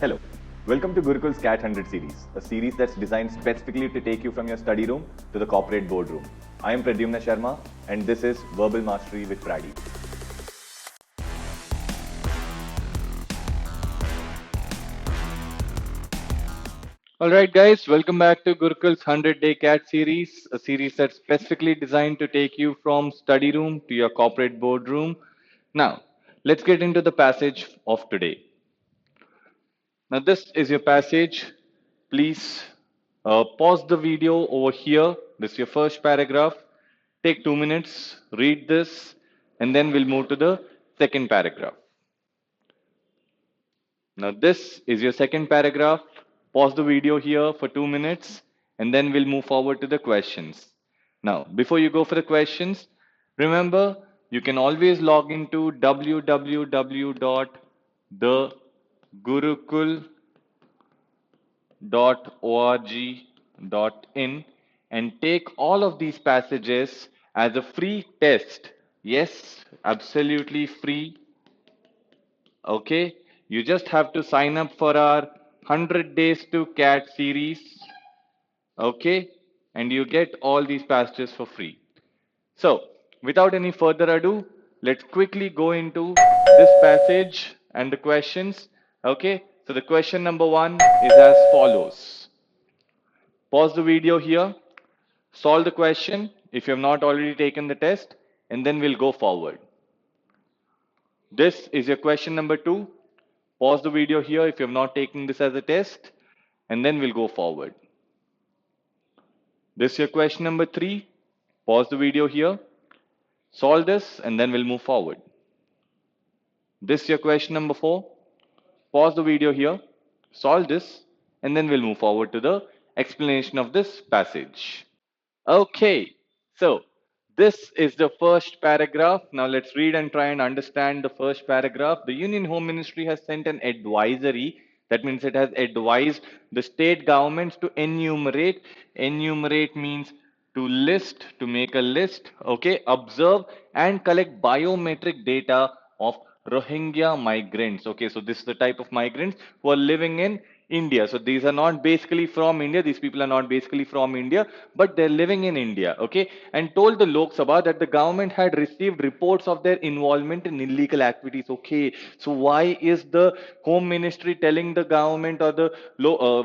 Hello, welcome to Gurukul's Cat 100 series, a series that's designed specifically to take you from your study room to the corporate boardroom. I am Pradyumna Sharma, and this is Verbal Mastery with Pradi. Alright guys, welcome back to Gurukul's 100-Day Cat series, a series that's specifically designed to take you from study room to your corporate boardroom. Now, let's get into the passage of today. Now, this is your passage. Please pause the video over here. This is your first paragraph. Take 2 minutes, read this, and then we'll move to the second paragraph. Now, this is your second paragraph. Pause the video here for 2 minutes and then we'll move forward to the questions. Now, before you go for the questions, remember you can always log into www.thegurukul.org.in and take all of these passages as a free test. Yes, absolutely free. Okay, you just have to sign up for our 100 Days to Cat series. Okay, and you get all these passages for free. So, without any further ado, let's quickly go into this passage and the questions. Okay, so the question number one is as follows. Pause the video here, solve the question if you have not already taken the test, and then we'll go forward. This is your question number two. Pause the video here if you have not taken this as a test, and then we'll go forward. This is your question number three. Pause the video here, solve this, and then we'll move forward. This is your question number four. Pause the video here, solve this, and then we'll move forward to the explanation of this passage. Okay, so this is the first paragraph. Now let's read and try and understand the first paragraph. The Union Home Ministry has sent an advisory. That means it has advised the state governments to enumerate. Enumerate means to list, to make a list, okay, observe and collect biometric data of Rohingya migrants. Okay, so this is the type of migrants who are living in India. So these are not basically from India. These people are not basically from India, but they're living in India. Okay, and told the Lok Sabha that the government had received reports of their involvement in illegal activities. Okay, so why is the Home Ministry telling the government or the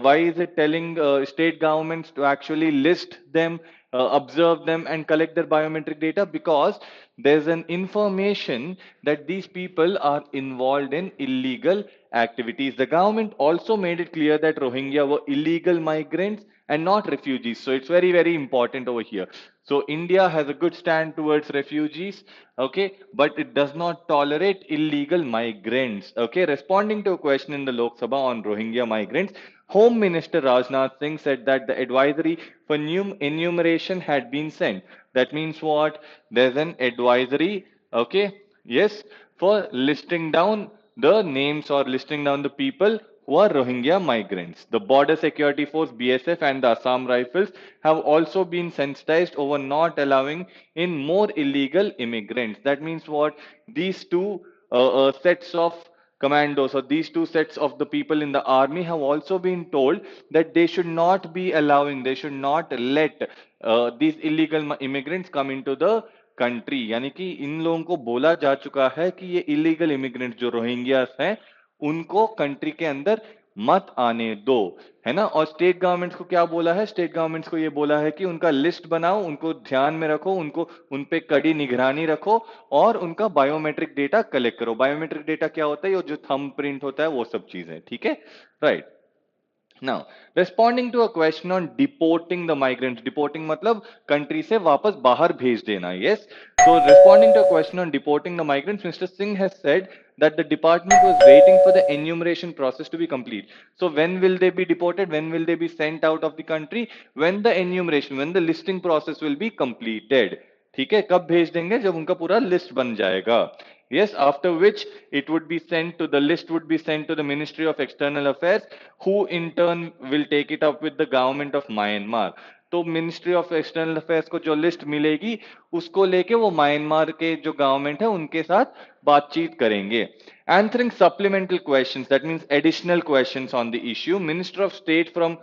why is it telling state governments to actually list them, observe them, and collect their biometric data? Because there's an information that these people are involved in illegal activities. The government also made it clear that Rohingya were illegal migrants and not refugees. So it's very, very important over here. So India has a good stand towards refugees, okay, but it does not tolerate illegal migrants. Okay, responding to a question in the Lok Sabha on Rohingya migrants, Home Minister Rajnath Singh said that the advisory for enumeration had been sent. That means what? There's an advisory, okay, yes, for listing down the names or listing down the people who are Rohingya migrants. The Border Security Force BSF and the Assam Rifles have also been sensitized over not allowing in more illegal immigrants. That means what? These two sets of commandos or these two sets of the people in the army have also been told that they should not be allowing, they should not let these illegal immigrants come into the country यानी कि इन लोगों को बोला जा चुका है कि ये इलीगल इमिग्रेंट जो रोहिंग्यास हैं उनको कंट्री के अंदर मत आने दो, है ना। और स्टेट गवर्नमेंट्स को क्या बोला है? स्टेट गवर्नमेंट्स को ये बोला है कि उनका लिस्ट बनाओ, उनको ध्यान में रखो, उनको उन पे कड़ी निगरानी रखो और उनका बायोमेट्रिक डेटा कलेक्ट करो। बायोमेट्रिक डेटा क्या होता है? ये जो थंब प्रिंट होता है वो सब चीजें, ठीक है, right. Now, responding to a question on deporting the migrants, deporting मतलब country से वापस बाहर भेज देना, yes. So, responding to a question on deporting the migrants, Mr. Singh has said that the department was waiting for the enumeration process to be complete. So, when will they be deported? When will they be sent out of the country? When the enumeration, when the listing process will be completed. ठीक है, कब भेज देंगे? जब उनका पूरा list बन जाएगा। Yes, after which it would be sent to the list would be sent to the Ministry of External Affairs, who in turn will take it up with the government of Myanmar. तो ministry of external affairs को जो list मिलेगी उसको लेके वो Myanmar के जो government है उनके साथ बातचीत करेंगे. Answering supplemental questions, that means additional questions on the issue, Minister of State from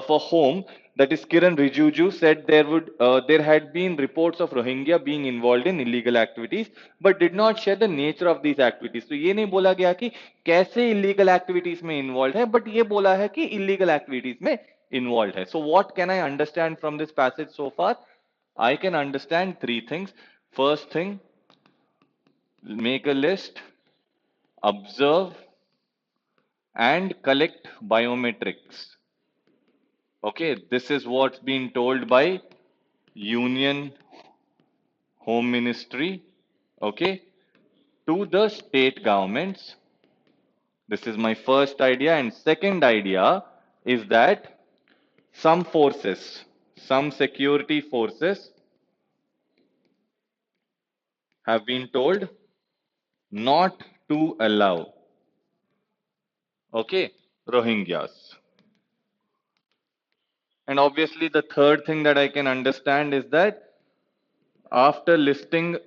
for Home, that is Kiran Rijiju, said there had been reports of Rohingya being involved in illegal activities, but did not share the nature of these activities. तो ये नहीं बोला गया कि कैसे illegal activities में involved है, but ये बोला है कि illegal activities में involved है. So what can I understand from this passage so far? I can understand three things. First thing, make a list, observe, and collect biometrics. Okay, this is what's been told by Union Home Ministry, okay, to the state governments. This is my first idea. And second idea is that some forces, some security forces have been told not to allow, okay, Rohingyas. And obviously, the third thing that I can understand is that after listing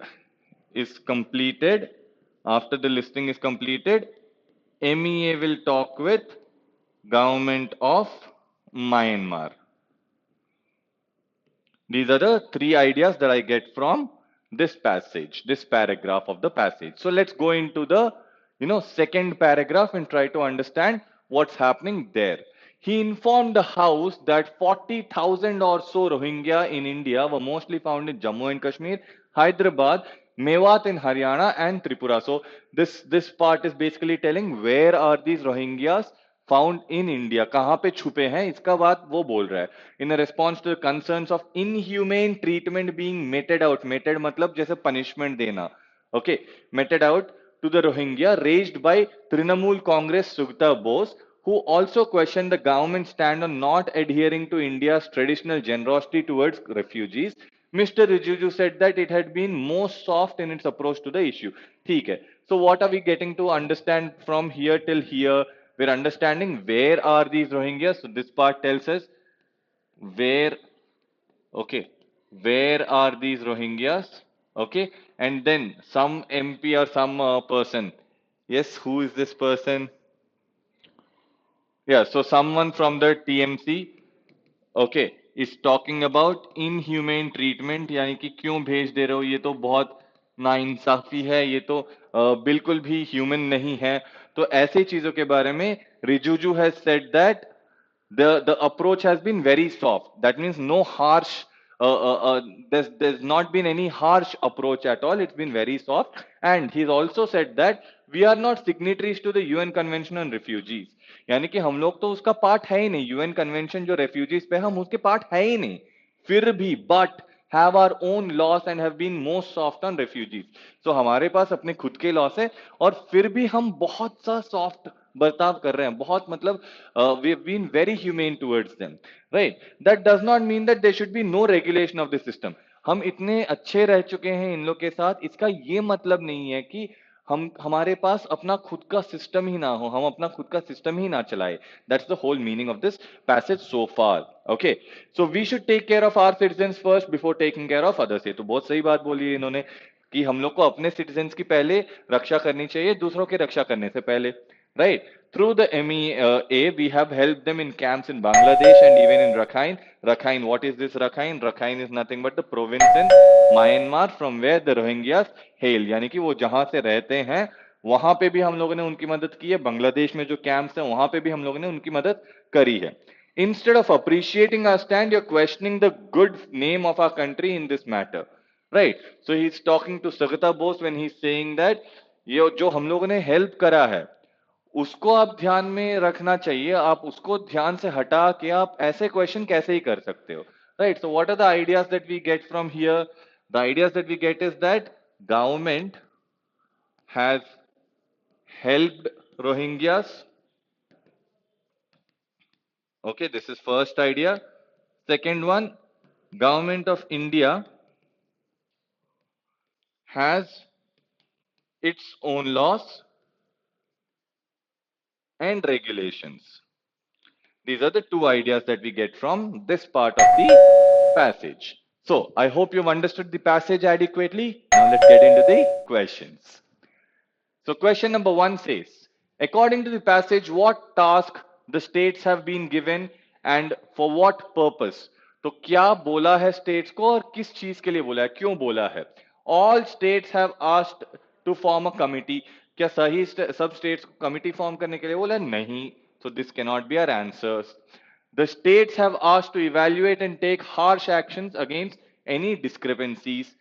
is completed, after the listing is completed, MEA will talk with government of Myanmar. These are the three ideas that I get from this passage, this paragraph of the passage. So let's go into the second paragraph and try to understand what's happening there. He informed the House that 40,000 or so Rohingya in India were mostly found in Jammu and Kashmir, Hyderabad, Mewat in Haryana, and Tripura. So this part is basically telling where are these Rohingyas found in India, कहां पे छुपे हैं, इसका बात वो बोल रहा है. In a response to the concerns of inhumane treatment being meted out, meted मतलब जैसे punishment देना, okay, meted out to the Rohingya raised by Trinamool Congress Sugta Bose, who also questioned the government's stand on not adhering to India's traditional generosity towards refugees. Mr. Rijiju said that it had been most soft in its approach to the issue. ठीक है. So what are we getting to understand from here till here? We're understanding where are these Rohingyas. So this part tells us where, okay, where are these Rohingyas? Okay, and then some MP or some person. Yes, who is this person? Yeah, so someone from the TMC, okay, is talking about inhumane treatment, यानी कि क्यों भेज दे रहे हो, ये तो बहुत नाइंसाफी है, ये तो बिल्कुल भी ह्यूमन नहीं है. तो ऐसी चीजों के बारे में Rijiju has said that the approach has been very soft. That means no harsh, there's not been any harsh approach at all. It's been very soft. And he's also said that we are not signatories to the UN Convention on Refugees. यानी कि हम लोग तो उसका part है ही नहीं. UN convention जो refugees पे हम उसके पार्ट है ही नहीं. फिर भी but have our own laws and have been most soft on refugees. So हमारे पास अपने खुद के लॉस है और फिर भी हम बहुत सा सॉफ्ट बर्ताव कर रहे हैं. बहुत मतलब we have been very humane towards them, right? That does not mean that there should be no regulation of the system. हम इतने अच्छे रह चुके हैं इन लोग के साथ, इसका ये मतलब नहीं है कि हम हमारे पास अपना खुद का सिस्टम ही ना हो, हम अपना खुद का सिस्टम ही ना चलाए. That's the whole meaning of this passage so far. Okay, so we should take care of our citizens first before taking care of others. ये तो बहुत सही बात बोली है इन्होंने कि हम लोग को अपने सिटीजन्स की पहले रक्षा करनी चाहिए दूसरों की रक्षा करने से पहले, right? Through the MEA, we have helped them in camps in Bangladesh and even in Rakhine. Rakhine, what is this Rakhine? Rakhine is nothing but the province in Myanmar from where the Rohingyas hail. यानी कि वो जहां से रहते हैं वहां पे भी हम लोगों ने उनकी मदद की है. बांग्लादेश में जो कैंप्स हैं वहां पे भी हम लोगों ने उनकी मदद करी है. Instead of appreciating our stand, you're questioning the good name of our country in this matter, right? So he's talking to Sagata Bose when he's saying that ये जो हम लोगों ने हेल्प करा है उसको आप ध्यान में रखना चाहिए. आप उसको ध्यान से हटा के आप ऐसे क्वेश्चन कैसे ही कर सकते हो, right? So what are the ideas that we get from here? The ideas that we get is that government has helped Rohingyas. Okay, this is first idea. Second one, government of India has its own laws and regulations. These are the two ideas that we get from this part of the passage. So I hope you've understood the passage adequately. Now let's get into the questions. So question number 1 says, according to the passage, what task the states have been given and for what purpose? तो क्या बोला है states को और किस चीज के लिए बोला है, क्यों बोला है? All states have asked to form a committee. क्या सही सब states को committee form करने के लिए बोला है? नहीं. So this cannot be our answers. The states have asked to evaluate and take harsh actions against any discrepancies.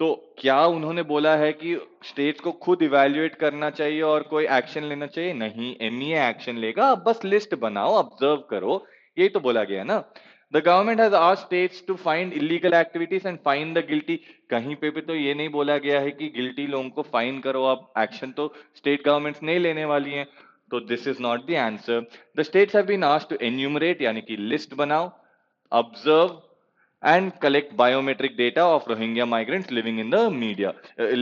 तो क्या उन्होंने बोला है कि स्टेट्स को खुद इवैल्यूएट करना चाहिए और कोई एक्शन लेना चाहिए? नहीं, एमईए एक्शन लेगा. अब बस लिस्ट बनाओ, ऑब्जर्व करो, यही तो बोला गया ना. The government has asked states to find illegal activities and fine the guilty. कहीं पे भी तो ये नहीं बोला गया है कि गिल्टी लोगों को फाइन करो. अब एक्शन तो स्टेट गवर्नमेंट्स नहीं लेने वाली हैं. तो this is not the answer. The states have been asked to enumerate, यानी कि लिस्ट बनाओ, observe and collect biometric data of Rohingya migrants living in the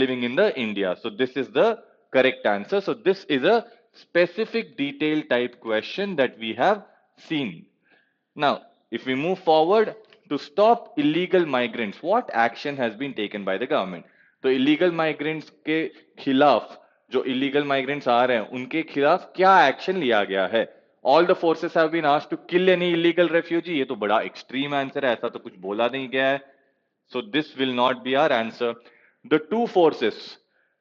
living in the India. So this is the correct answer. So this is a specific detail type question that we have seen. Now, if we move forward, to stop illegal migrants, what action has been taken by the government? तो illegal migrants के खिलाफ, जो illegal migrants आ रहे हैं उनके खिलाफ क्या action लिया गया है? All the forces have been asked to kill any illegal refugee. ये तो बड़ा extreme answer है, ऐसा तो कुछ बोला नहीं गया है. So this will not be our answer. The two forces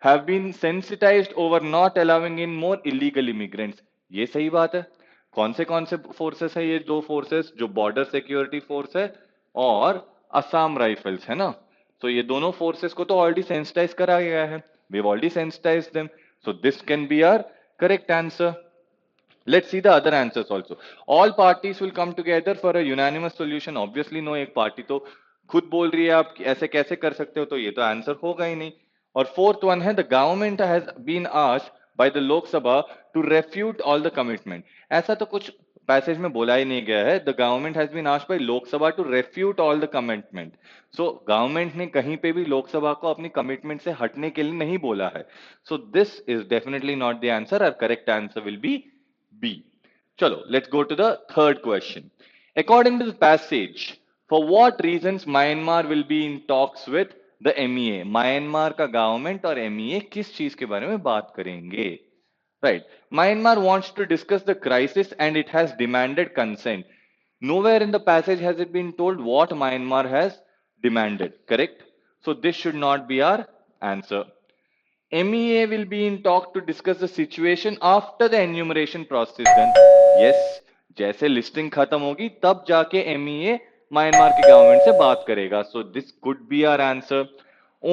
have been sensitized over not allowing in more illegal immigrants. ये सही बात है. कौन से फोर्सेस है ये दो फोर्सेस? जो बॉर्डर सिक्योरिटी फोर्स है और असम राइफल्स है ना. तो ये दोनों फोर्सेस को तो ऑलरेडी सेंसिटाइज करा गया है. We have already sensitised them. So this can be our correct answer. Let's see the other answers also. All parties will come together for a unanimous solution. Obviously no, एक party तो खुद बोल रही है आप ऐसे कैसे कर सकते हो, तो ये तो आंसर होगा ही नहीं. और फोर्थ वन है, the government has been asked by the Lok Sabha to refute all the commitment. ऐसा तो कुछ पैसेज में बोला ही नहीं गया है. The government has been asked by Lok Sabha to refute all the commitment. So government ने कहीं पे भी लोकसभा को अपनी कमिटमेंट से हटने के लिए नहीं बोला है. So this is definitely not the answer. Our correct answer will be B. Chalo, let's go to the third question. According to the passage, for what reasons Myanmar will be in talks with the MEA? Myanmar का government और MEA किस चीज के बारे में बात करेंगे? Right. Myanmar wants to discuss the crisis and it has demanded consent. Nowhere in the passage has it been told what Myanmar has demanded. Correct? So this should not be our answer. MEA will be in talk to discuss the situation after the enumeration process is done. Yes, जैसे listing खत्म होगी तब जाके MEA Myanmar के government से बात करेगा. So this could be our answer.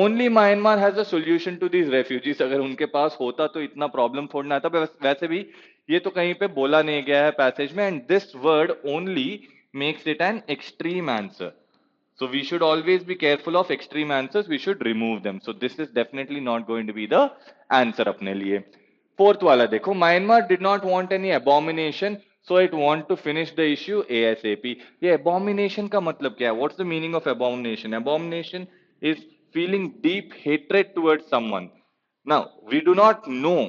Only Myanmar has a solution to these refugees. अगर उनके पास होता तो इतना प्रॉब्लम थोड़ा ना था. वैसे भी ये तो कहीं पे बोला नहीं गया है पैसेज में. And this word only makes it an extreme answer. So we should always be careful of extreme answers. We should remove them. So this is definitely not going to be the answer अपने लिए. Fourth वाला देखो, Myanmar did not want any abomination, so it want to finish the issue ASAP. ये abomination का मतलब क्या है? What's the meaning of abomination? Abomination is feeling deep hatred towards someone. Now we do not know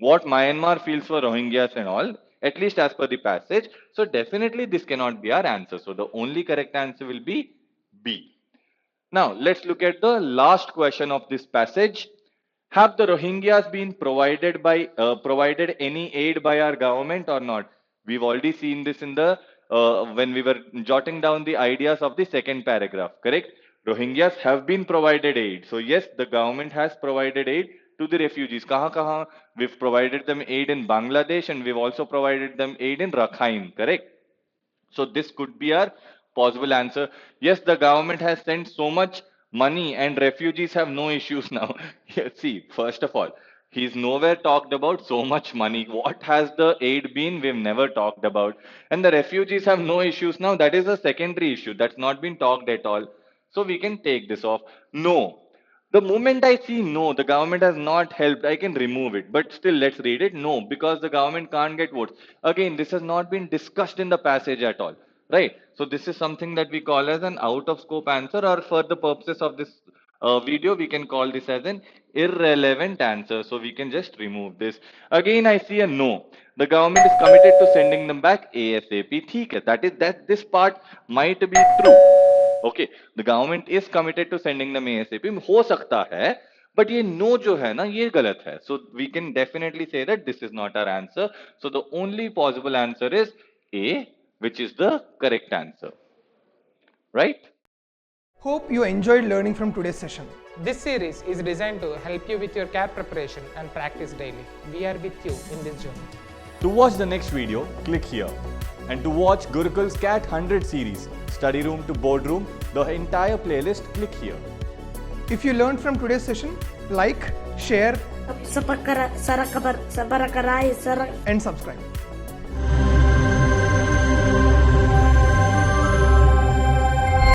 what Myanmar feels for Rohingyas and all, at least as per the passage. So definitely this cannot be our answer. So the only correct answer will be B. Now let's look at the last question of this passage. Have the Rohingyas been provided any aid by our government or not? We've already seen this in the when we were jotting down the ideas of the second paragraph. Correct? Rohingyas have been provided aid. So yes, the government has provided aid to the refugees. Kahan? We've provided them aid in Bangladesh and we've also provided them aid in Rakhine. Correct? So this could be our possible answer. Yes, the government has sent so much money and refugees have no issues now. See, first of all, he's nowhere talked about so much money. What has the aid been? We've never talked about. And the refugees have no issues now. That is a secondary issue. That's not been talked at all. So we can take this off. No. The moment I see no, the government has not helped, I can remove it. But still, let's read it. No, because the government can't get votes. Again, this has not been discussed in the passage at all. Right? So this is something that we call as an out of scope answer, or for the purposes of this video, we can call this as an irrelevant answer. So we can just remove this. Again, I see a no. The government is committed to sending them back ASAP. ठीक है, that this part might be true. Okay, the government is committed to sending them ASAP. हो सकता है, but ये no जो है ना, ये गलत है. So we can definitely say that this is not our answer. So the only possible answer is A, which is the correct answer. Right? Hope you enjoyed learning from today's session. This series is designed to help you with your CAT preparation and practice daily. We are with you in this journey. To watch the next video, click here. And to watch Gurukul's CAT 100 series, study room to boardroom, the entire playlist, click here. If you learned from today's session, like, share Sabarakai, and subscribe.